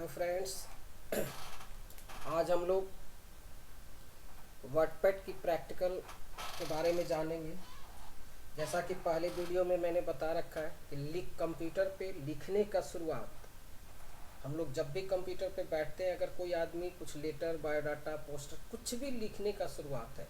Hello friends. आज हम लोग वर्डपैड की प्रैक्टिकल के बारे में जानेंगे। जैसा कि पहले वीडियो में मैंने बता रखा है कि कंप्यूटर पे लिखने का शुरुआत, हम लोग जब भी कंप्यूटर पे बैठते हैं, अगर कोई आदमी कुछ लेटर, बायोडाटा, पोस्टर कुछ भी लिखने का शुरुआत है,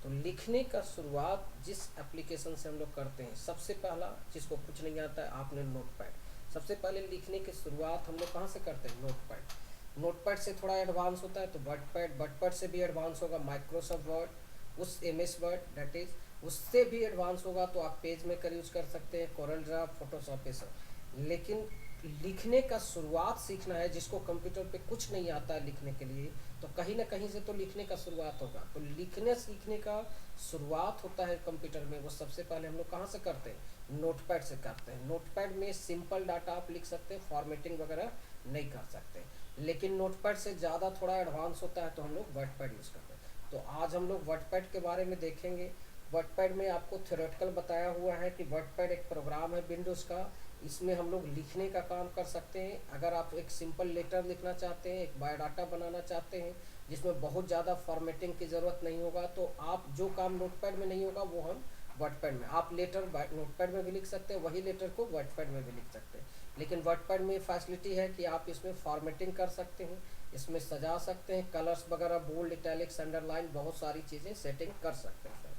तो लिखने का शुरुआत जिस एप्लीकेशन से हम लोग करते हैं, सबसे पहला, जिसको कुछ नहीं आता है, आपने नोटपैड। सबसे पहले लिखने की शुरुआत हम लोग कहाँ से करते हैं? नोटपैड। नोटपैड से थोड़ा एडवांस होता है तो वर्डपैड, वर्डपैड से भी एडवांस होगा माइक्रोसॉफ्ट वर्ड, उस एमएस वर्ड दैट इज, उससे भी एडवांस होगा तो आप पेज मेकर यूज कर सकते हैं, कोरल ड्रा, फोटोशॉप, ये सब। लेकिन लिखने का शुरुआत सीखना है, जिसको कंप्यूटर पे कुछ नहीं आता है लिखने के लिए, तो कहीं ना कहीं से तो लिखने का शुरुआत होगा। तो लिखने सीखने का शुरुआत होता है कंप्यूटर में, वो सबसे पहले हम लोग कहाँ से करते हैं? नोटपैड से करते हैं। नोटपैड में सिंपल डाटा आप लिख सकते हैं, फॉर्मेटिंग वगैरह नहीं कर सकते। लेकिन नोटपैड से ज़्यादा थोड़ा एडवांस होता है तो हम लोग वर्डपैड यूज़ करते हैं। तो आज हम लोग वर्डपैड के बारे में देखेंगे। वर्डपैड में आपको थ्योरेटिकल बताया हुआ है कि वर्डपैड एक प्रोग्राम है विंडोज़ का। इसमें हम लोग लिखने का काम कर सकते हैं। अगर आप एक सिंपल लेटर लिखना चाहते हैं, एक बायोडाटा बनाना चाहते हैं जिसमें बहुत ज़्यादा फॉर्मेटिंग की ज़रूरत नहीं होगा, तो आप जो काम नोटपैड में नहीं होगा वो हम वर्डपैड में, आप लेटर नोटपैड में भी लिख सकते हैं, वही लेटर को वर्डपैड में भी लिख सकते हैं। लेकिन वर्डपैड में फैसिलिटी है कि आप इसमें फॉर्मेटिंग कर सकते हैं, इसमें सजा सकते हैं, कलर्स वगैरह, बोल्ड, इटैलिक्स, अंडरलाइन, बहुत सारी चीज़ें सेटिंग कर सकते हैं।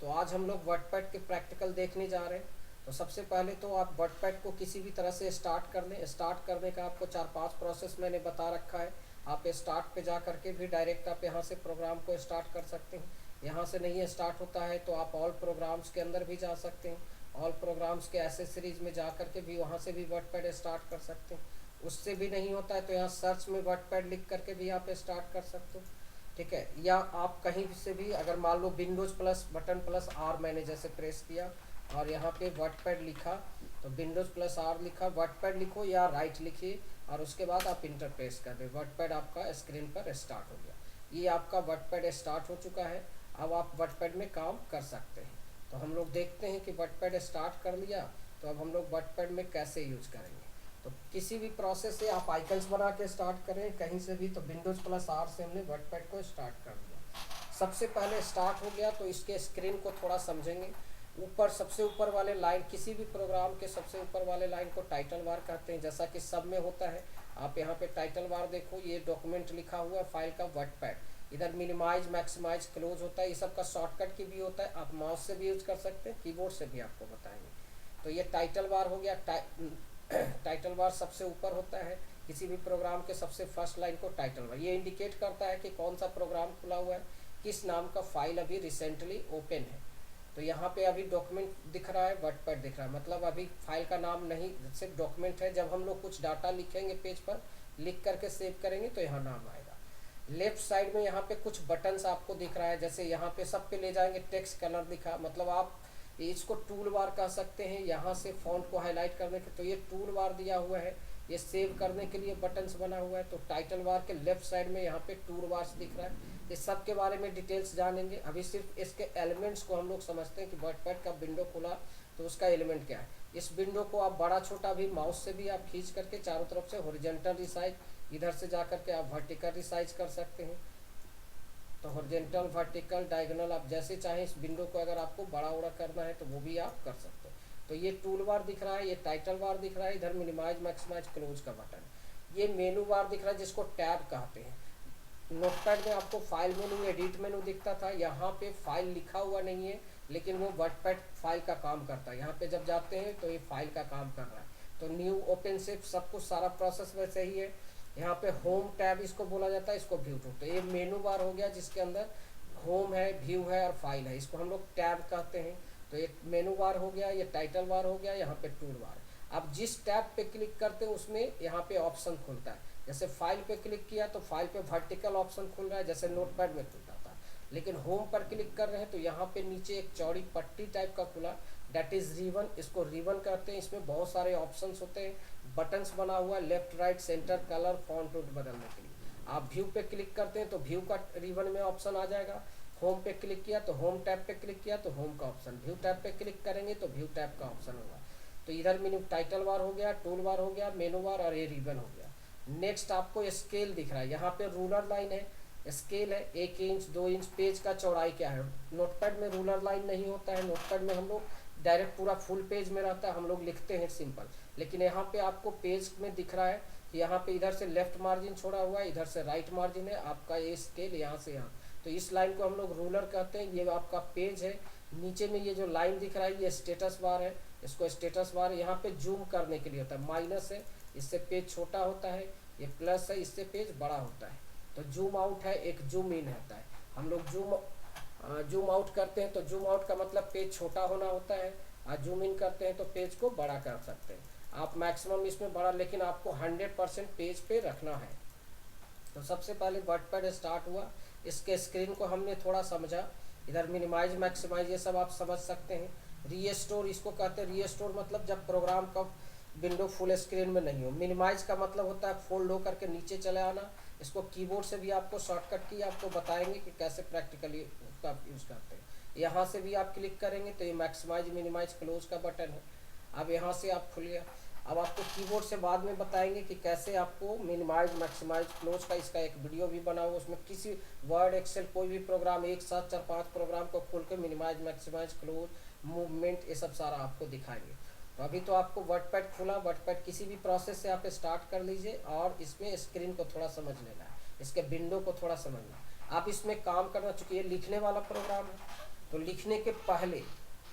तो आज हम लोग वर्डपैड के प्रैक्टिकल देखने जा रहे हैं। तो सबसे पहले तो आप वर्डपैड को किसी भी तरह से स्टार्ट कर लें। स्टार्ट करने का आपको 4-5 प्रोसेस मैंने बता रखा है। आप स्टार्ट पे जा करके भी डायरेक्ट आप यहाँ से प्रोग्राम को स्टार्ट कर सकते हैं। यहाँ से नहीं स्टार्ट होता है तो आप ऑल प्रोग्राम्स के अंदर भी जा सकते हैं। ऑल प्रोग्राम्स के एसेसरीज में जा करके भी वहाँ से भी वर्डपैड स्टार्ट कर सकते हैं। उससे भी नहीं होता है तो यहाँ सर्च में वर्डपैड लिख करके भी आप स्टार्ट कर सकते हो। ठीक है, या आप कहीं से भी, अगर मान लो Windows plus button plus R मैंने जैसे प्रेस किया और यहाँ पे वर्डपैड लिखा, तो विंडोज प्लस आर लिखा, वर्डपैड लिखो या राइट लिखिए और उसके बाद आप इंटर प्रेस कर दें, वर्डपैड आपका स्क्रीन पर स्टार्ट हो गया। ये आपका वर्डपैड स्टार्ट हो चुका है। अब आप वर्डपैड में काम कर सकते हैं। तो हम लोग देखते हैं कि वर्डपैड स्टार्ट कर लिया, तो अब हम लोग वर्डपैड में कैसे यूज करेंगे। तो किसी भी प्रोसेस से आप आइकन्स बना के स्टार्ट करें कहीं से भी, तो विंडोज प्लस आर से हमने वर्डपैड को स्टार्ट कर दिया। सबसे पहले स्टार्ट हो गया तो इसके स्क्रीन को थोड़ा समझेंगे। ऊपर, सबसे ऊपर वाले लाइन, किसी भी प्रोग्राम के सबसे ऊपर वाले लाइन को टाइटल बार कहते हैं, जैसा कि सब में होता है। आप यहाँ पे टाइटल बार देखो, ये डॉक्यूमेंट लिखा हुआ फाइल का वर्डपैड। इधर मिनिमाइज, मैक्सिमाइज, क्लोज होता है, ये सब का शॉर्टकट की भी होता है। आप माउस से भी यूज कर सकते हैं, कीबोर्ड से भी आपको बताएंगे। तो ये टाइटल बार हो गया। टाइटल बार सबसे ऊपर होता है किसी भी प्रोग्राम के, सबसे फर्स्ट लाइन को टाइटल बार, ये इंडिकेट करता है कि कौन सा प्रोग्राम खुला हुआ है, किस नाम का फाइल अभी रिसेंटली ओपन है। तो यहाँ पे अभी डॉक्यूमेंट दिख रहा है, वर्डपैड दिख रहा है, मतलब अभी फाइल का नाम नहीं, सिर्फ डॉक्यूमेंट है। जब हम लोग कुछ डाटा लिखेंगे पेज पर, लिख करके सेव करेंगे तो यहाँ नाम आएगा। लेफ्ट साइड में यहाँ पे कुछ बटन्स आपको दिख रहा है, जैसे यहाँ पे सब पे ले जाएंगे, टेक्स्ट कलर दिखा, मतलब आप इसको टूल बार कह सकते हैं। यहाँ से फॉन्ट को हाईलाइट करने के, तो ये टूल बार दिया हुआ है। ये सेव करने के लिए बटन्स बना हुआ है। तो टाइटल बार के लेफ्ट साइड में यहाँ पे टूल बार्स दिख रहा है। इस सब के बारे में डिटेल्स जानेंगे। अभी सिर्फ इसके एलिमेंट्स को हम लोग समझते हैं कि वर्डपैड का विंडो खुला तो उसका एलिमेंट क्या है। इस विंडो को आप बड़ा छोटा भी माउस से भी आप खींच करके चारों तरफ से हॉरिजॉन्टल रिसाइज, इधर से जा करके आप वर्टिकल रिसाइज कर सकते हैं। तो हॉरिजॉन्टल, वर्टिकल, डायगोनल, आप जैसे चाहें इस विंडो को अगर आपको बड़ा उड़ा करना है तो वो भी आप कर सकते हैं। तो ये टूल बार दिख रहा है, ये टाइटल बार दिख रहा है, इधर मिनिमाइज, मैक्सिमाइज, क्लोज का बटन। ये मेनू बार दिख रहा है जिसको टैब कहते हैं। नोटपैड में आपको फाइल मेनू, एडिट मेनू दिखता था, यहाँ पे फाइल लिखा हुआ नहीं है, लेकिन वो वर्डपैड फाइल का काम करता है। यहाँ पे जब जाते हैं तो ये फाइल का काम कर रहा है। तो न्यू, ओपन, शिफ्ट, सब कुछ सारा प्रोसेस वैसे ही है। यहाँ पे होम टैब इसको बोला जाता है, इसको व्यू टू। तो ये मेनू बार हो गया जिसके अंदर होम है, व्यू है और फाइल है, इसको हम लोग टैब कहते हैं। तो ये मेनू बार हो गया, ये टाइटल बार हो गया, यहाँ पे टूल बार। आप जिस टैब पे क्लिक करते हैं उसमें यहाँ पे ऑप्शन खुलता है। जैसे फाइल पे क्लिक किया तो फाइल पे वर्टिकल ऑप्शन खुल रहा है, जैसे नोटपैड में खुलता था। लेकिन होम पर क्लिक कर रहे हैं तो यहाँ पे नीचे एक चौड़ी पट्टी टाइप का खुला, डेट इज रिबन, इसको रिबन करते हैं। इसमें बहुत सारे ऑप्शंस होते हैं, बटन्स बना हुआ है, left, right, centre, colour, font बदलने के लिए। आप व्यू पे क्लिक करते हैं तो व्यू का रिबन में ऑप्शन आ जाएगा। होम पे क्लिक किया तो होम टैब पे क्लिक किया तो होम का ऑप्शन, व्यू टैब पे क्लिक करेंगे तो व्यू टैब का ऑप्शन होगा। तो इधर मेन्यू टाइटल बार हो गया, टूल बार हो गया, मेनू बार और ये रिबन हो गया। नेक्स्ट आपको स्केल दिख रहा है, यहाँ पे रूलर लाइन है, स्केल है 1 इंच 2 इंच, पेज का चौड़ाई क्या है। नोटपैड में रूलर लाइन नहीं होता है, नोटपैड में हम लोग डायरेक्ट पूरा फुल पेज में रहता है, हम लोग लिखते हैं सिंपल। लेकिन यहाँ पे आपको पेज में दिख रहा है कि यहाँ पे इधर से लेफ्ट मार्जिन छोड़ा हुआ है, इधर से राइट मार्जिन है, आपका ये स्केल यहाँ से यहाँ, तो इस लाइन को हम लोग रूलर कहते हैं। ये आपका पेज है, नीचे में ये जो लाइन दिख रहा है ये स्टेटस बार है, इसको स्टेटस बार यहाँ पे जूम करने के लिए होता है, माइनस है इससे पेज छोटा होता है, ये प्लस है इससे पेज बड़ा होता है। तो जूम आउट है, एक जूम इन होता है। हम लोग जूम आउट करते हैं तो जूम आउट का मतलब पेज छोटा होना होता है, और जूम इन करते हैं तो पेज को बड़ा कर सकते हैं आप, मैक्सिमम इसमें बड़ा, लेकिन आपको 100% पेज पे रखना है। तो सबसे पहले वर्डपैड स्टार्ट हुआ, इसके स्क्रीन को हमने थोड़ा समझा, इधर मिनिमाइज मैक्सिमाइज ये सब आप समझ सकते हैं। रीस्टोर इसको कहते हैं, रीस्टोर मतलब जब प्रोग्राम का विंडो फुल स्क्रीन में नहीं हो। मिनिमाइज का मतलब होता है फोल्ड होकर के नीचे चले आना, इसको कीबोर्ड से भी आपको शॉर्टकट की आपको बताएंगे कि कैसे प्रैक्टिकली उसका यूज़ करते हैं। यहाँ से भी आप क्लिक करेंगे तो ये मैक्सिमाइज मिनिमाइज क्लोज का बटन है, अब यहाँ से आप खुल गया। अब आपको कीबोर्ड से बाद में बताएंगे कि कैसे आपको मिनिमाइज मैक्सिमाइज क्लोज का, इसका एक वीडियो भी बना हुआ, उसमें किसी वर्ड एक्सेल कोई भी प्रोग्राम एक साथ 4-5 प्रोग्राम को खोल के मिनिमाइज मैक्सिमाइज क्लोज मूवमेंट ये सब सारा आपको दिखाएंगे। तो अभी तो आपको वर्डपैड खुला, वर्डपैड किसी भी प्रोसेस से आप स्टार्ट कर लीजिए और इसमें स्क्रीन को थोड़ा समझ लेना है, इसके विंडो को थोड़ा समझना है। आप इसमें काम करना, चूँकि ये लिखने वाला प्रोग्राम है, तो लिखने के पहले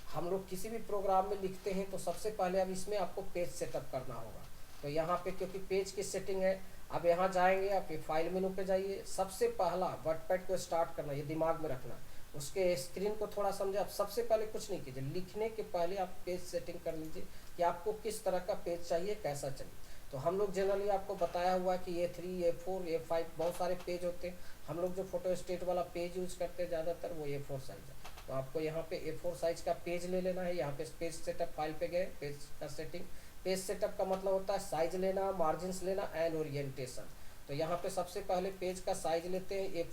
हम लोग किसी भी प्रोग्राम में लिखते हैं तो सबसे पहले अब इसमें आपको पेज सेटअप करना होगा। तो यहाँ पे क्योंकि पेज की सेटिंग है, अब यहाँ जाएंगे, आप फाइल मेनू पे जाइए, सबसे पहला वर्डपैड को स्टार्ट करना, ये दिमाग में रखना। उसके स्क्रीन को थोड़ा समझे, आप सबसे पहले कुछ नहीं कीजिए, लिखने के पहले आप पेज सेटिंग कर लीजिए कि आपको किस तरह का पेज चाहिए, कैसा चाहिए। तो हम लोग जनरली आपको बताया हुआ है कि A3 A4 A5 बहुत सारे पेज होते हैं, हम लोग जो फोटो स्टेट वाला पेज यूज करते हैं ज़्यादातर वो A4 साइज है। तो आपको यहाँ पे A4 साइज का पेज ले लेना है। यहाँ पे पेज सेटअप फाइल पे गए, पेज का सेटिंग, पेज सेटअप का मतलब होता है साइज लेना, मार्जिन लेना एंड ओरिएंटेशन। तो यहाँ पे सबसे पहले पेज का साइज लेते हैं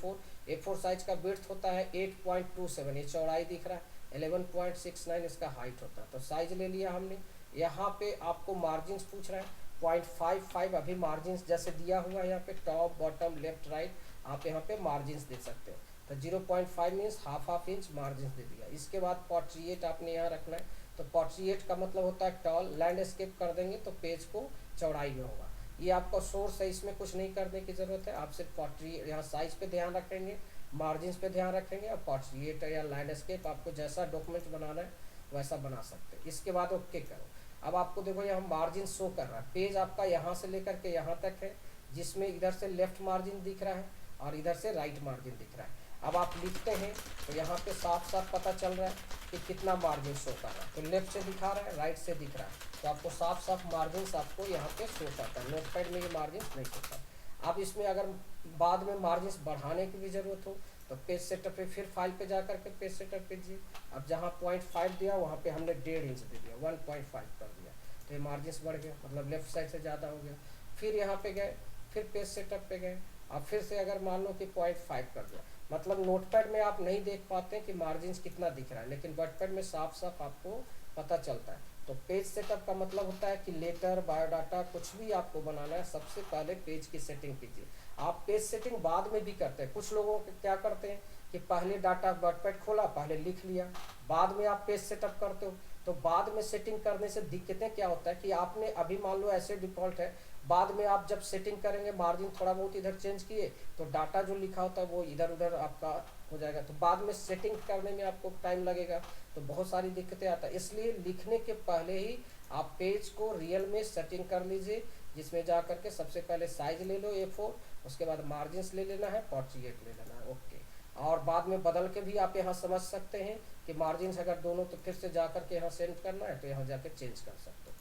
A4 साइज का विड्थ होता है 8.27, ये चौड़ाई दिख रहा है, 11.69 इसका हाइट होता है। तो साइज ले लिया हमने। यहाँ पे आपको मार्जिन पूछ रहा है 0.55, अभी मार्जिन जैसे दिया हुआ है यहाँ पे टॉप बॉटम लेफ्ट राइट, आप यहाँ पे मार्जिन दे सकते हैं। तो 0.5 means half inch margin they दिया। इसके बाद पोर्ट्रेट आपने यहाँ रखना है, तो पोर्ट्रेट का मतलब होता है टॉल, लैंडस्केप कर देंगे तो पेज को चौड़ाई में होगा। ये आपका सोर्स है, इसमें कुछ नहीं करने की ज़रूरत है, आप सिर्फ पोर्ट्रेट यहाँ साइज पे ध्यान रखेंगे, मार्जिन पे ध्यान रखेंगे, और पोर्ट्रेट या लैंडस्केप आपको जैसा डॉक्यूमेंट बनाना है वैसा बना सकते हैं। इसके बाद ओके करो। अब आपको देखो यहाँ मार्जिन शो कर रहा है, पेज आपका यहाँ से लेकर के यहाँ तक है, जिसमें इधर से लेफ्ट मार्जिन दिख रहा है और इधर से राइट मार्जिन दिख रहा है। अब आप लिखते हैं तो यहाँ पे साफ साफ पता चल रहा है कि कितना मार्जिन शो कर रहा है, तो लेफ्ट से दिखा रहा है, राइट से दिख रहा है, तो आपको साफ साफ मार्जिन आपको यहाँ पे शो करता है। नोटपैड में ये मार्जिन नहीं होता। अब इसमें अगर बाद में मार्जिन बढ़ाने की भी ज़रूरत हो तो पेज सेटअप पे फिर फाइल पे जा करके पेज सेटअप पे दीजिए। अब जहाँ 0.5 दिया वहाँ पे हमने 1.5 इंच दे दिया, 1.5 कर दिया, तो ये मार्जिन बढ़ गया, मतलब लेफ्ट साइड से ज़्यादा हो गया। फिर यहाँ पे गए, फिर पेज सेटअप पे गए, अब फिर से अगर मान लो कि 0.5 कर दिया, मतलब नोटपैड में आप नहीं देख पाते कि मार्जिन कितना दिख रहा है, लेकिन वर्डपैड में साफ साफ आपको पता चलता है। तो पेज सेटअप का मतलब होता है कि लेटर बायोडाटा कुछ भी आपको बनाना है, सबसे पहले पेज की सेटिंग कीजिए। आप पेज सेटिंग बाद में भी करते हैं, कुछ लोगों को क्या करते हैं कि पहले डाटा वर्डपैड खोला, पहले लिख लिया, बाद में आप पेज सेटअप करते हो। तो बाद में सेटिंग करने से दिक्कतें क्या होता है कि आपने अभी मान लो ऐसे डिफ़ॉल्ट है, बाद में आप जब सेटिंग करेंगे मार्जिन थोड़ा बहुत इधर चेंज किए तो डाटा जो लिखा होता है वो इधर उधर आपका हो जाएगा, तो बाद में सेटिंग करने में आपको टाइम लगेगा, तो बहुत सारी दिक्कतें आता है। इसलिए लिखने के पहले ही आप पेज को रियल में सेटिंग कर लीजिए, जिसमें जा करके सबसे पहले साइज ले लो A4, उसके बाद मार्जिन ले लेना है, पोर्ट्रेट ले लेना है, ओके। और बाद में बदल के भी आप यहाँ समझ सकते हैं कि मार्जिन अगर दोनों, तो फिर से जा करके यहाँ सेंड करना है तो यहाँ जाके चेंज कर सकते हो।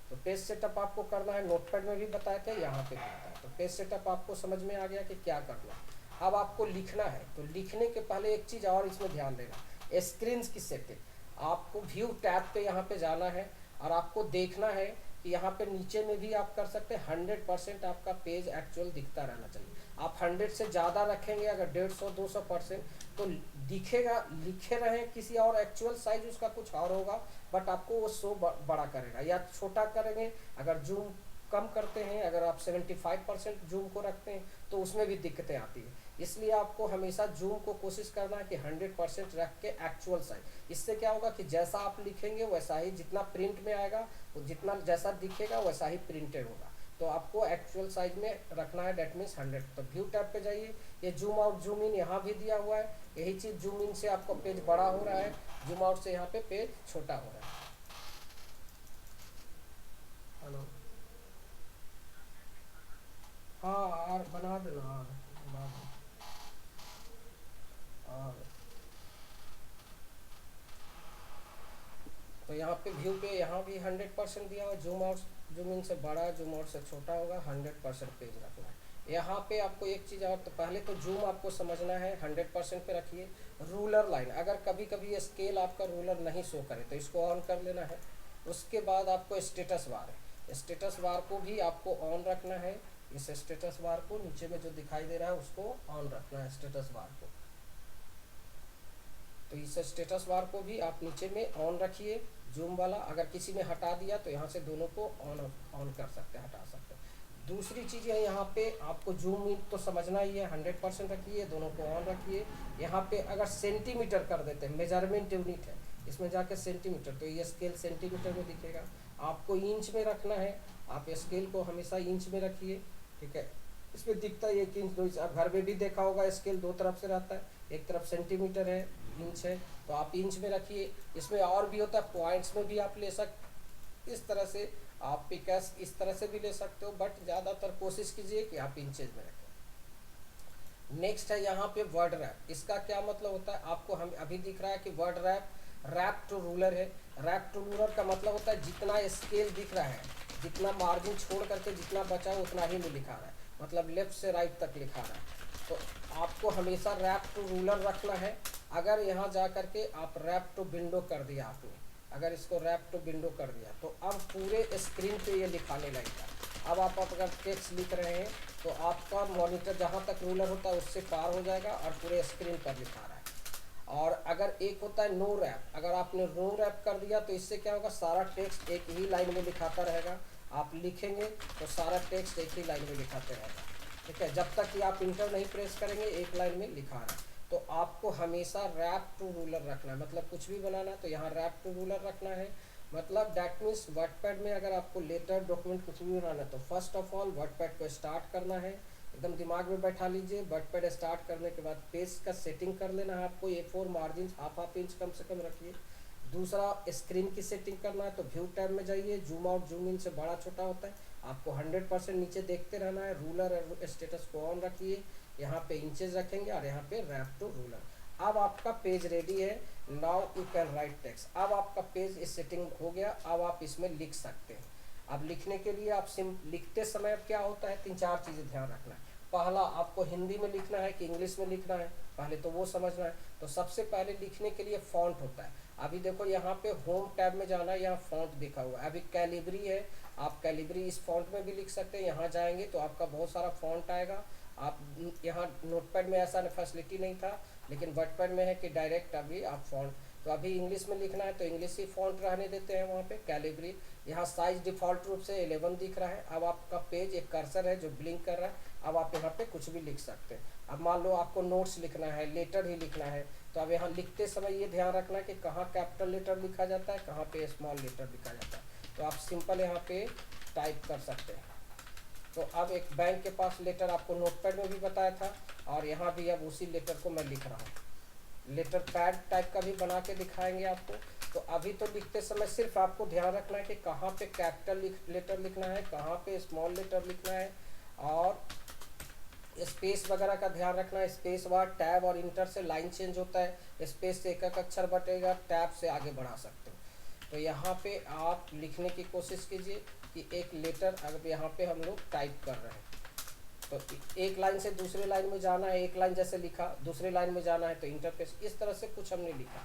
तो पेज सेटअप आपको करना है, नोटपैड में भी बताए थे, यहाँ पे भी बताया। तो पेज सेटअप आपको समझ में आ गया कि क्या करना है। अब आपको लिखना है, तो लिखने के पहले एक चीज़ और इसमें ध्यान देना, स्क्रीन की सेटिंग। आपको व्यू टैब पे यहाँ पे जाना है और आपको देखना है कि यहाँ पे नीचे में भी आप कर सकते हैं 100% आपका पेज एक्चुअल दिखता रहना चाहिए। आप 100 से ज़्यादा रखेंगे, अगर 150-200% तो दिखेगा, लिखे रहें किसी और, एक्चुअल साइज उसका कुछ और होगा, बट आपको वो शो बड़ा करेगा, या छोटा करेंगे, अगर जूम कम करते हैं, अगर आप 75% जूम को रखते हैं तो उसमें भी दिक्कतें आती है। इसलिए आपको हमेशा जूम को कोशिश करना है कि 100% रख के एक्चुअल साइज। इससे क्या होगा कि जैसा आप लिखेंगे वैसा ही जितना प्रिंट में आएगा, वो जितना जैसा दिखेगा वैसा ही प्रिंटेड होगा। तो आपको एक्चुअल साइज में रखना है, डेट मीन्स 100। तो व्यू टैब पे जाइए, ये जूम आउट जूम इन यहाँ भी दिया हुआ है। यही चीज़ जूम इन से आपका पेज बड़ा हो रहा है, जूम आउट से यहाँ पे पेज छोटा हो रहा है। हेलो, हाँ और बना देना, हाँ बना दो। और तो यहाँ पे व्यू पे यहाँ भी 100% दिया हुआ, जूम आउट जूम इन से बड़ा, जूम आउट से छोटा होगा, 100% पेज रखना है। यहाँ पे आपको एक चीज़ और, तो पहले तो जूम आपको समझना है, 100% पे रखिए। रूलर लाइन, अगर कभी कभी स्केल आपका रूलर नहीं शो करे तो इसको ऑन कर लेना है। उसके बाद आपको स्टेटस बार है, स्टेटस बार को भी आपको ऑन रखना है। इस स्टेटस बार को नीचे में जो दिखाई दे रहा है उसको ऑन रखना है, स्टेटस बार को। तो इस स्टेटस बार को भी आप नीचे में ऑन रखिए, जूम वाला। अगर किसी ने हटा दिया तो यहाँ से दोनों को ऑन ऑन कर सकते हैं, हटा सकते हैं। दूसरी चीज़ है, यहाँ पे आपको जूम इन तो समझना ही है, 100% रखिए, दोनों को ऑन रखिए। यहाँ पे अगर सेंटीमीटर कर देते हैं, मेजरमेंट यूनिट है, इसमें जाके सेंटीमीटर, तो ये स्केल सेंटीमीटर में दिखेगा। आपको इंच में रखना है, आप स्केल को हमेशा इंच में रखिए, ठीक है। इसमें दिखता है 1 इंच 2 इंच, आप घर में भी देखा होगा स्केल दो तरफ से रहता है, एक तरफ सेंटीमीटर है, इंच है, तो आप इंच में रखिए। इसमें और भी होता है, पॉइंट्स में भी आप ले सकते, इस तरह से आप पिकैस इस तरह से भी ले सकते हो, बट ज़्यादातर कोशिश कीजिए कि आप इंचेज में रखें। नेक्स्ट है यहाँ पे वर्ड रैप। इसका क्या मतलब होता है, आपको हम अभी दिख रहा है कि word wrap, wrap to ruler है। रैप टू रूलर का मतलब होता है जितना स्केल दिख रहा है, जितना मार्जिन छोड़ करके जितना बचा है उतना ही में लिखा रहा है, मतलब लेफ्ट से राइट तक लिखा रहा है। तो आपको हमेशा रैप टू रूलर रखना है। अगर यहाँ जा करके आप रैप टू विंडो कर दिया आपने, अगर इसको रैप टू विंडो कर दिया तो अब पूरे स्क्रीन पे ये लिखाने लगेगा। अब आप अगर टेक्स्ट लिख रहे हैं तो आपका मॉनिटर जहाँ तक रूलर होता है उससे पार हो जाएगा और पूरे स्क्रीन पर लिखा रहा है। और अगर एक होता है नो रैप, अगर आपने नो रैप कर दिया तो इससे क्या होगा, सारा टेक्स्ट एक ही लाइन में लिखाता रहेगा। आप लिखेंगे तो सारा टेक्स्ट एक ही लाइन में लिखाते रहेगा, ठीक है, जब तक कि आप इंटर नहीं प्रेस करेंगे एक लाइन में लिखा रहा है। तो आपको हमेशा रैप टू रूलर रखना है, मतलब कुछ भी बनाना है तो यहाँ रैप टू रूलर रखना है। मतलब दैट मीन्स वर्डपैड में अगर आपको लेटर डॉक्यूमेंट कुछ भी बनाना है तो फर्स्ट ऑफ ऑल वर्डपैड को स्टार्ट करना है, एकदम दिमाग में बैठा लीजिए। वर्डपैड स्टार्ट करने के बाद पेज का सेटिंग कर लेना है आपको, A4 मार्जिन हाफ इंच कम से कम रखिए। दूसरा स्क्रीन की सेटिंग करना है तो व्यू टैब में जाइए, जूम आउट जूम इन से बड़ा छोटा होता है, आपको 100% नीचे देखते रहना है। रूलर और स्टेटस को ऑन रखिए, यहाँ पे इंचेस रखेंगे और यहाँ पे रैप टू रूलर। अब आपका पेज रेडी है, now you can write text. अब आपका पेज इस सेटिंग हो गया, अब आप इसमें लिख सकते हैं। अब लिखने के लिए आप लिखते समय क्या होता है, 3-4 चीज़ें ध्यान रखना है। पहला, आपको हिंदी में लिखना है कि इंग्लिश में लिखना है, पहले तो वो समझना है। तो सबसे पहले लिखने के लिए फॉन्ट होता है। अभी देखो यहाँ पे होम टैब में जाना है, यहाँ फॉन्ट दिखा हुआ है, अभी कैलिब्री है, आप कैलिब्री इस फॉन्ट में भी लिख सकते हैं। यहाँ जाएंगे तो आपका बहुत सारा फॉन्ट आएगा। आप यहाँ नोटपैड में ऐसा फैसिलिटी नहीं था, लेकिन वर्डपैड में है कि डायरेक्ट अभी आप फॉन्ट, तो अभी इंग्लिश में लिखना है तो इंग्लिश ही फॉन्ट रहने देते हैं वहाँ पे कैलिब्री। यहाँ साइज डिफ़ॉल्ट रूप से 11 दिख रहा है। अब आपका पेज एक कर्सर है जो ब्लिंक कर रहा है, अब आप यहाँ पे कुछ भी लिख सकते हैं। अब मान लो आपको नोट्स लिखना है, लेटर ही लिखना है, तो अब यहाँ लिखते समय ये ध्यान रखना है कि कहाँ कैपिटल लेटर लिखा जाता है, कहाँ पे स्मॉल लेटर लिखा जाता है। तो आप सिंपल यहाँ पे टाइप कर सकते हैं। तो अब एक बैंक के पास लेटर आपको नोटपैड में भी बताया था, और यहाँ भी अब उसी लेटर को मैं लिख रहा हूँ। लेटर पैड टाइप का भी बना के दिखाएंगे आपको। तो अभी तो लिखते समय सिर्फ आपको ध्यान रखना है कि कहाँ पे कैपिटल लेटर लिखना है, कहाँ पे स्मॉल लेटर लिखना है, और स्पेस वगैरह का ध्यान रखना है। स्पेस बार, टैब और इंटर से लाइन चेंज होता है, स्पेस से एक एक अक्षर बटेगा, टैब से आगे बढ़ा सकते हो। तो यहाँ पे आप लिखने की कोशिश कीजिए कि एक लेटर, अगर यहाँ पे हम लोग टाइप कर रहे हैं तो एक लाइन से दूसरे लाइन में जाना है, एक लाइन जैसे लिखा दूसरे लाइन में जाना है तो इंटरफेस, इस तरह से कुछ हमने लिखा।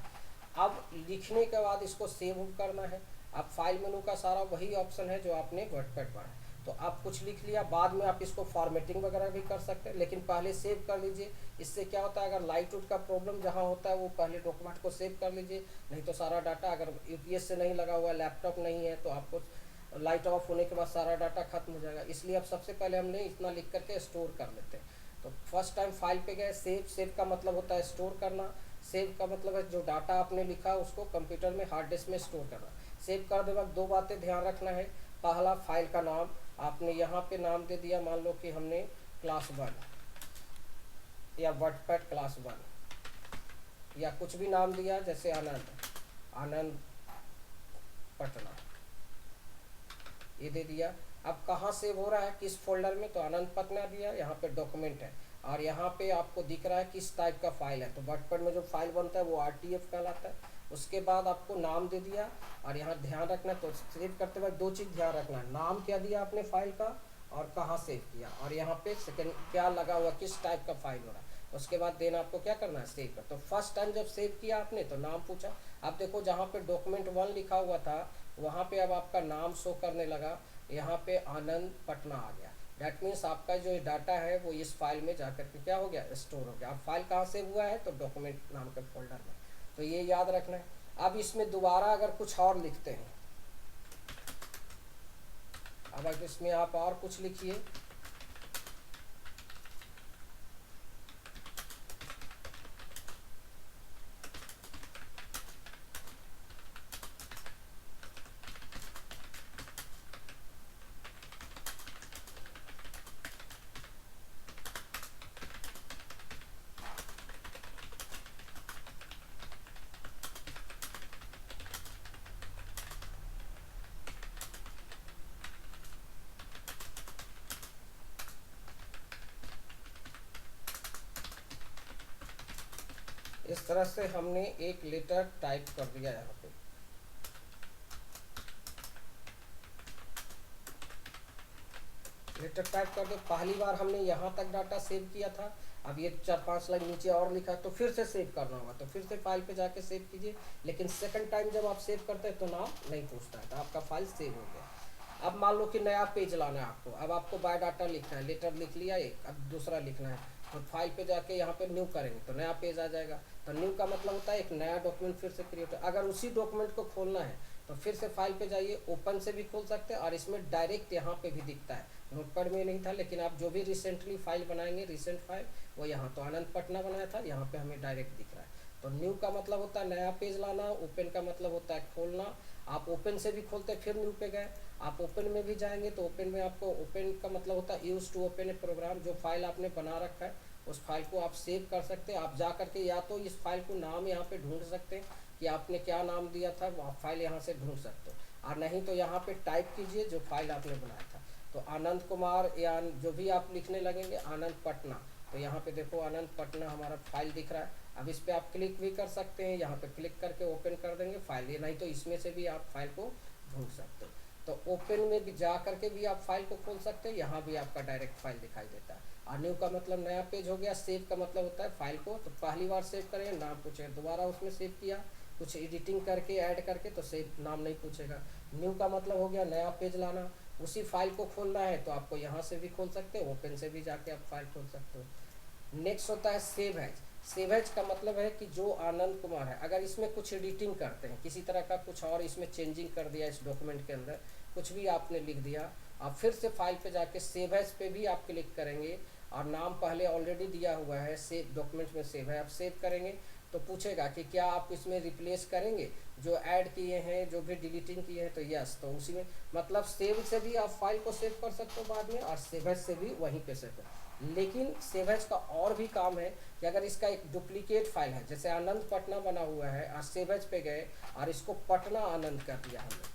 अब लिखने के बाद इसको सेव करना है। अब फाइल मेनू का सारा वही ऑप्शन है जो आपने वर्डपैड पढ़ा है। तो आप कुछ लिख लिया, बाद में आप इसको फॉर्मेटिंग वगैरह भी कर सकते हैं, लेकिन पहले सेव कर लीजिए। इससे क्या होता है, अगर लाइट आउट का प्रॉब्लम जहाँ होता है वो पहले डॉक्यूमेंट को सेव कर लीजिए, नहीं तो सारा डाटा, अगर यूपीएस से नहीं लगा हुआ है, लैपटॉप नहीं है, तो आपको लाइट ऑफ होने के बाद सारा डाटा खत्म हो जाएगा। इसलिए अब सबसे पहले हमने इतना लिख करके स्टोर कर लेते हैं। तो फर्स्ट टाइम फाइल पे गए, सेव का मतलब होता है स्टोर करना। सेव का मतलब है जो डाटा आपने लिखा उसको कंप्यूटर में हार्ड डिस्क में स्टोर करना। सेव कर दे वक्त दो बातें ध्यान रखना है। पहला, फाइल का नाम आपने यहाँ पे नाम दे दिया, मान लो कि हमने क्लास 1 या वर्डपैड क्लास 1 या कुछ भी नाम दिया, जैसे आनंद पटना, ये दे दिया। अब कहाँ सेव हो रहा है, किस फोल्डर में, तो आनंद पटना दिया, यहाँ पे डॉक्यूमेंट है और यहाँ पे आपको दिख रहा है किस टाइप का फाइल है। तो वर्डपैड में जो फाइल बनता है वो RTF कहलाता है। उसके बाद आपको नाम दे दिया और यहाँ ध्यान रखना, तो सेव करते वक्त दो चीज़ ध्यान रखना है, नाम क्या दिया आपने फाइल का और कहाँ सेव किया, और यहाँ पे सेकेंड क्या लगा हुआ, किस टाइप का फाइल हो रहा है। उसके बाद देना आपको क्या करना है, सेव कर। तो फर्स्ट टाइम जब सेव किया आपने तो नाम पूछा। अब देखो जहाँ पे डॉक्यूमेंट 1 लिखा हुआ था वहाँ पे अब आपका नाम शो करने लगा, यहाँ पे आनंद पटना आ गया। डैट मीन्स आपका जो डाटा है वो इस फाइल में जाकर के क्या हो गया, स्टोर हो गया। अब फाइल कहाँ से हुआ है, तो डॉक्यूमेंट नाम के फोल्डर में। तो ये याद रखना है। अब इसमें दोबारा अगर कुछ और लिखते हैं, अब अगर इसमें आप और कुछ लिखिए, इस तरह से हमने एक लेटर टाइप कर दिया यहाँ पे। लेटर टाइप कर दो। पहली बार हमने यहाँ तक डाटा सेव किया था, अब ये 4-5 लाइन नीचे और लिखा है तो फिर से सेव करना होगा, तो फिर से फाइल पे जाके सेव कीजिए। लेकिन सेकंड टाइम जब आप सेव करते हैं तो नाम नहीं पूछता है, तो आपका फाइल सेव हो गया। अब मान लो कि नया पेज लाना है आपको, अब आपको बायोडाटा लिखना है, लेटर लिख लिया एक, अब दूसरा लिखना है, तो फाइल पे जाके यहाँ पे न्यू करेंगे तो नया पेज आ जाएगा। तो न्यू का मतलब होता है एक नया डॉक्यूमेंट फिर से क्रिएट। अगर उसी डॉक्यूमेंट को खोलना है तो फिर से फाइल पे जाइए, ओपन से भी खोल सकते हैं और इसमें डायरेक्ट यहाँ पे भी दिखता है। नोटपैड में नहीं था, लेकिन आप जो भी रिसेंटली फाइल बनाएंगे, रिसेंट फाइल, वो यहाँ तो आनंद पटना बनाया था, यहाँ पे हमें डायरेक्ट दिख रहा है। तो न्यू का मतलब होता है नया पेज लाना, ओपन का मतलब होता है खोलना। आप ओपन से भी खोलते फिर न्यू पे गए, आप ओपन में भी जाएंगे तो ओपन में आपको, ओपन का मतलब होता है use to open a program, जो फाइल आपने बना रखा है उस फाइल को आप सेव कर सकते हैं। आप जा करके या तो इस फाइल को नाम यहाँ पे ढूंढ सकते हैं कि आपने क्या नाम दिया था, वो आप फाइल यहाँ से ढूंढ सकते हो, और नहीं तो यहाँ पे टाइप कीजिए जो फाइल आपने बनाया था। तो आनंद कुमार या जो भी आप लिखने लगेंगे, आनंद पटना, तो यहाँ पे देखो आनंद पटना हमारा फाइल दिख रहा है। अब इस पर आप क्लिक भी कर सकते हैं, यहाँ पे क्लिक करके ओपन कर देंगे फाइल, ये नहीं तो इसमें से भी आप फाइल को ढूंढ सकते हो। तो ओपन में भी जा करके भी आप फाइल को खोल सकते हैं, यहाँ भी आपका डायरेक्ट फाइल दिखाई देता है। और न्यू का मतलब नया पेज हो गया, सेव का मतलब होता है फाइल को तो पहली बार सेव करें, नाम पूछे, दोबारा उसमें सेव किया कुछ एडिटिंग करके ऐड करके तो सेव नाम नहीं पूछेगा। न्यू का मतलब हो गया नया पेज लाना, उसी फाइल को खोलना है तो आपको यहाँ से भी खोल सकते हो, ओपन से भी जाके आप फाइल खोल सकते हो। नेक्स्ट होता है सेव एज। सेव एज का मतलब है कि जो आनंद कुमार है, अगर इसमें कुछ एडिटिंग करते हैं, किसी तरह का कुछ और इसमें चेंजिंग कर दिया, इस डॉक्यूमेंट के अंदर कुछ भी आपने लिख दिया, आप फिर से फाइल पे जाके सेव एज पे भी आप क्लिक करेंगे और नाम पहले ऑलरेडी दिया हुआ है, सेव डॉक्यूमेंट में सेव है, आप सेव करेंगे तो पूछेगा कि क्या आप इसमें रिप्लेस करेंगे जो ऐड किए हैं, जो भी डिलीटिंग किए हैं, तो यस, तो उसी में मतलब सेव से भी आप फाइल को सेव कर सकते हो बाद में, और सेव एज से भी वहीं पे सेव कर। लेकिन सेव एज का और भी काम है कि अगर इसका एक डुप्लीकेट फाइल है, जैसे आनंद पटना बना हुआ है और सेव एज पे गए और इसको पटना आनंद कर दिया, हमने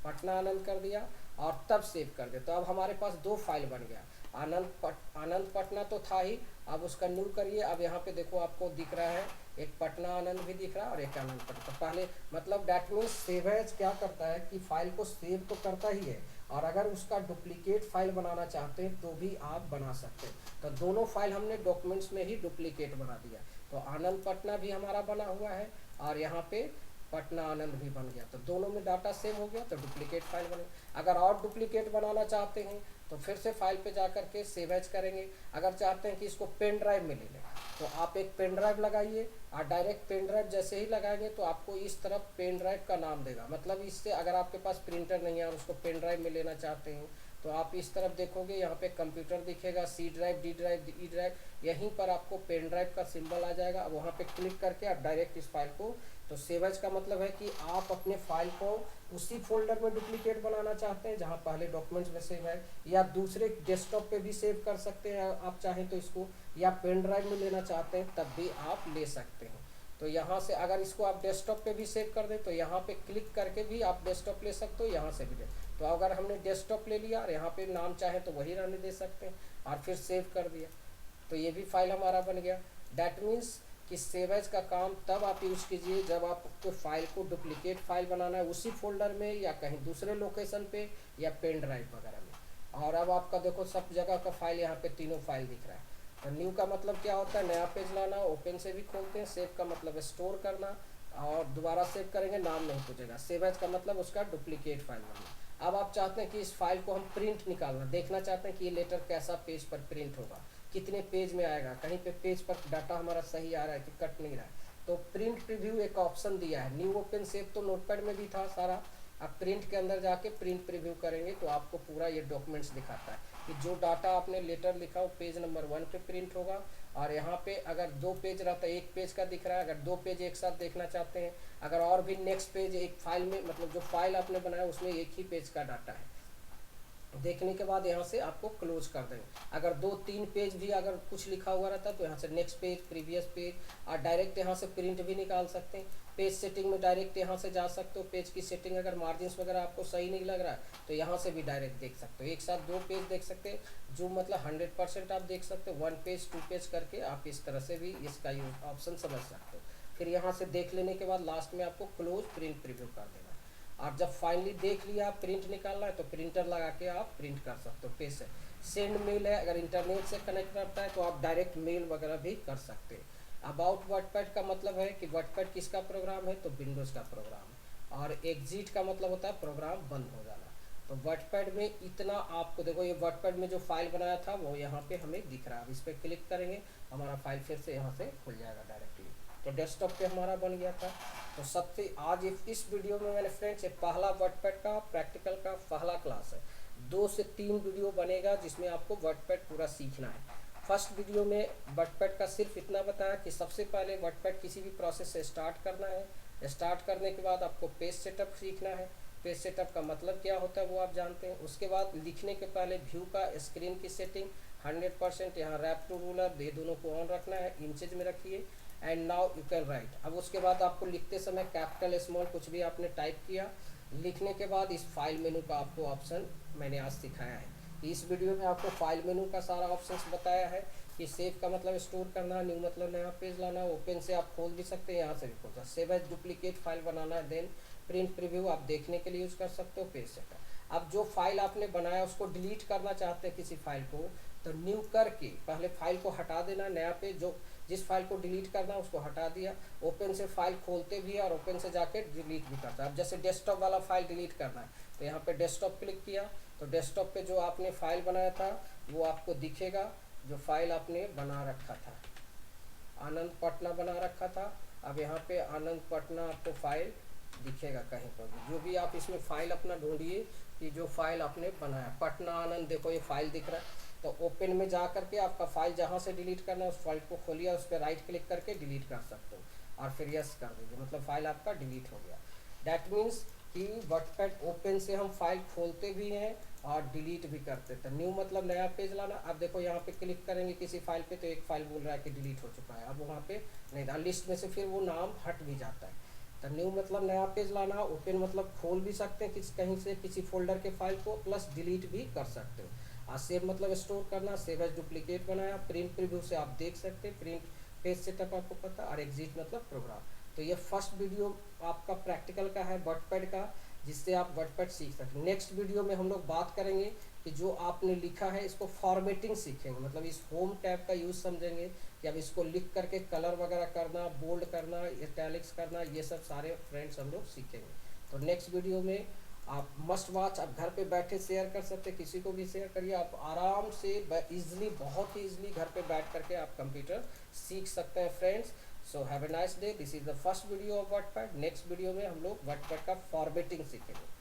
पटना आनंद कर दिया और तब सेव कर दे, तो अब हमारे पास दो फाइल बन गया। आनंद पटना तो था ही, अब उसका न्यू करिए। अब यहाँ पे देखो आपको दिख रहा है एक पटना आनंद भी दिख रहा है और एक आनंद पटना। तो पहले मतलब डैट मीन्स सेव एज क्या करता है कि फाइल को सेव तो करता ही है, और अगर उसका डुप्लीकेट फाइल बनाना चाहते हैं तो भी आप बना सकते हैं। तो दोनों फाइल हमने डॉक्यूमेंट्स में ही डुप्लीकेट बना दिया। तो आनंद पटना भी हमारा बना हुआ है और यहाँ पे पटना आनंद भी बन गया, तो दोनों में डाटा सेव हो गया, तो डुप्लीकेट फाइल बने। अगर और डुप्लीकेट बनाना चाहते हैं तो फिर से फाइल पे जा करके सेव एज करेंगे। अगर चाहते हैं कि इसको पेन ड्राइव में ले लें तो आप एक पेन ड्राइव लगाइए, और डायरेक्ट पेन ड्राइव जैसे ही लगाएंगे तो आपको इस तरफ पेन ड्राइव का नाम देगा। मतलब इससे अगर आपके पास प्रिंटर नहीं है और उसको पेन ड्राइव में लेना चाहते हैं तो आप इस तरफ देखोगे, यहाँ पे कंप्यूटर दिखेगा, C drive, D drive, E drive, यहीं पर आपको पेन ड्राइव का सिंबल आ जाएगा। अब वहाँ पे क्लिक करके आप डायरेक्ट इस फाइल को, तो सेव एज का मतलब है कि आप अपने फाइल को उसी फोल्डर में डुप्लीकेट बनाना चाहते हैं जहाँ पहले डॉक्यूमेंट्स में सेव है, या दूसरे डेस्कटॉप पे भी सेव कर सकते हैं आप चाहें तो इसको, या पेन ड्राइव में लेना चाहते हैं तब भी आप ले सकते हैं। तो यहाँ से अगर इसको आप डेस्कटॉप पे भी सेव कर दें तो यहाँ पे क्लिक करके भी आप डेस्कटॉप ले सकते हो, यहाँ से भी ले। तो अगर हमने डेस्कटॉप ले लिया और यहाँ पे नाम चाहे तो वही रहने दे सकते हैं, और फिर सेव कर दिया तो ये भी फाइल हमारा बन गया। डैट मीन्स कि सेव एज का काम तब आप यूज़ कीजिए जब आपको फाइल को डुप्लीकेट फाइल बनाना है उसी फोल्डर में या कहीं दूसरे लोकेशन पे या पेन ड्राइव वगैरह में। और अब आपका देखो सब जगह का फाइल यहाँ पे तीनों फाइल दिख रहा है। तो न्यू का मतलब क्या होता है, नया पेज लाना, ओपन से भी खोलते हैं। सेव का मतलब है स्टोर करना, और दोबारा सेव करेंगे नाम नहीं पूछेगा। सेव एज का मतलब उसका डुप्लीकेट फाइल बनना। अब आप चाहते हैं कि इस फाइल को हम प्रिंट निकालना, देखना चाहते हैं कि ये लेटर कैसा पेज पर प्रिंट होगा, कितने पेज में आएगा, कहीं पे पेज पर डाटा हमारा सही आ रहा है कि कट नहीं रहा है। तो प्रिंट प्रीव्यू एक ऑप्शन दिया है। न्यू ओपन सेव तो नोटपैड में भी था सारा, आप प्रिंट के अंदर जाके प्रिंट प्रीव्यू करेंगे तो आपको पूरा ये डॉक्यूमेंट्स दिखाता है कि जो डाटा आपने लेटर लिखा वो पेज नंबर 1 पे प्रिंट होगा। और यहाँ पे अगर 2 पेज रहता है, एक पेज का दिख रहा है, अगर 2 पेज एक साथ देखना चाहते हैं, अगर और भी नेक्स्ट पेज एक फाइल में, मतलब जो फाइल आपने बनाया उसमें एक ही पेज का डाटा है, देखने के बाद यहाँ से आपको क्लोज कर देंगे। अगर 2-3 पेज भी अगर कुछ लिखा हुआ रहता है तो यहाँ से नेक्स्ट पेज, प्रीवियस पेज, और डायरेक्ट यहाँ से प्रिंट भी निकाल सकते हैं। पेज सेटिंग में डायरेक्ट यहाँ से जा सकते हो, पेज की सेटिंग अगर मार्जिन्स वगैरह आपको सही नहीं लग रहा है तो यहाँ से भी डायरेक्ट देख सकते हो। एक साथ 2 पेज देख सकते हैं, जो मतलब 100% आप देख सकते हो। 1 पेज 2 पेज करके आप इस तरह से भी इसका यूज ऑप्शन समझ सकते हो। फिर यहाँ से देख लेने के बाद लास्ट में आपको क्लोज प्रिंट प्रीव्यू कर देना। आप जब फाइनली देख लिया आप प्रिंट निकालना है तो प्रिंटर लगा के आप प्रिंट कर सकते हो पेज से। सेंड मेल है, अगर इंटरनेट से कनेक्ट करता है तो आप डायरेक्ट मेल वगैरह भी कर सकते हैं। अबाउट वर्डपैड का मतलब है कि वर्डपैड किसका प्रोग्राम है, तो विंडोज़ का प्रोग्राम है। और एग्जिट का मतलब होता है प्रोग्राम बंद हो जाना। तो वर्डपैड में इतना आपको देखो, ये वर्डपैड में जो फाइल बनाया था वो यहाँ पे हमें दिख रहा है। अब इस पर क्लिक करेंगे हमारा फाइल फिर से यहाँ से खुल जाएगा डायरेक्टली। तो डेस्कटॉप पे हमारा बन गया था। तो सबसे आज इस वीडियो में मैंने फ्रेंड्स ये पहला वर्डपैड का प्रैक्टिकल का पहला क्लास है। 2 से 3 वीडियो बनेगा जिसमें आपको वर्डपैड पूरा सीखना है। फर्स्ट वीडियो में वर्डपैड का सिर्फ इतना बताया कि सबसे पहले वर्डपैड किसी भी प्रोसेस से स्टार्ट करना है। स्टार्ट करने के बाद आपको पेज सेटअप सीखना है। पेज सेटअप का मतलब क्या होता है वो आप जानते हैं। उसके बाद लिखने के पहले व्यू का स्क्रीन की सेटिंग 100%, यहाँ रैप टू रूलर ये दोनों को ऑन रखना है, इंचेज में रखिए। And now you can right. अब उसके बाद आपको लिखते समय कैपिटल स्मॉल कुछ भी आपने टाइप किया, लिखने के बाद इस फाइल मेनू का आपको ऑप्शन मैंने आज सिखाया है। इस वीडियो में आपको फाइल मेनू का सारा ऑप्शंस बताया है कि सेव का मतलब स्टोर करना, न्यू मतलब नया पेज लाना, ओपन से आप खोल भी सकते हैं, यहाँ से भी खोल सकते हैं। सेव एज डुप्लीकेट फाइल बनाना है, देन प्रिंट प्रीव्यू आप देखने के लिए यूज़ कर सकते हो, पेज सेटअप। अब जो फाइल आपने बनाया उसको डिलीट करना चाहते हैं किसी फाइल को, तो न्यू करके पहले फाइल को हटा देना, नया पेज जो जिस फाइल को डिलीट करना उसको हटा दिया। ओपन से फाइल खोलते भी है और ओपन से जाके डिलीट भी करता है। अब जैसे डेस्कटॉप वाला फाइल डिलीट करना है तो यहाँ पे डेस्कटॉप क्लिक किया तो डेस्कटॉप पे जो आपने फाइल बनाया था वो आपको दिखेगा, जो फाइल आपने बना रखा था, आनंद पटना बना रखा था। अब यहाँ पे आनंद पटना आपको फाइल दिखेगा कहीं पर भी, जो भी आप इसमें फाइल अपना ढूंढिए कि जो फाइल आपने बनाया पटना आनंद, देखो ये फाइल दिख रहा है। तो ओपन में जा करके आपका फाइल जहाँ से डिलीट करना है उस फाइल को खोलिए, उस पर राइट क्लिक करके डिलीट कर सकते हो और फिर यस कर दीजिए, मतलब फाइल आपका डिलीट हो गया। डैट मीन्स कि वर्डपैड ओपन से हम फाइल खोलते भी हैं और डिलीट भी करते थे। न्यू मतलब नया पेज लाना। अब देखो यहाँ पे क्लिक करेंगे किसी फाइल पे तो एक फाइल बोल रहा है कि डिलीट हो चुका है, अब वहाँ पे नहीं था, लिस्ट में से फिर वो नाम हट भी जाता है। तो न्यू मतलब नया पेज लाना, ओपन मतलब खोल भी सकते हैं कहीं से किसी फोल्डर के फाइल को, प्लस डिलीट भी कर सकते हो। और सेव मतलब स्टोर करना, सेव एज डुप्लीकेट बनाया, प्रिंट प्रीव्यू से आप देख सकते हैं, प्रिंट पेज सेटअप आपको पता, और एग्जिट मतलब प्रोग्राम। तो ये फर्स्ट वीडियो आपका प्रैक्टिकल का है वर्डपैड का, जिससे आप वर्डपैड सीख सकें। नेक्स्ट वीडियो में हम लोग बात करेंगे कि जो आपने लिखा है इसको फॉर्मेटिंग सीखेंगे, मतलब इस होम टैब का यूज़ समझेंगे कि अब इसको लिख करके कलर वगैरह करना, बोल्ड करना, इटैलिक्स करना, ये सब सारे फ्रेंड्स हम लोग सीखेंगे। तो नेक्स्ट वीडियो में आप मस्ट वॉच, आप घर पे बैठे शेयर कर सकते, किसी को भी शेयर करिए, आप आराम से इजली, बहुत ही इजली घर पे बैठ करके आप कंप्यूटर सीख सकते हैं friends. So have a nice day. This is the first video of WordPad. Next video में हम लोग वर्डपैड का फॉर्मेटिंग सीखेंगे।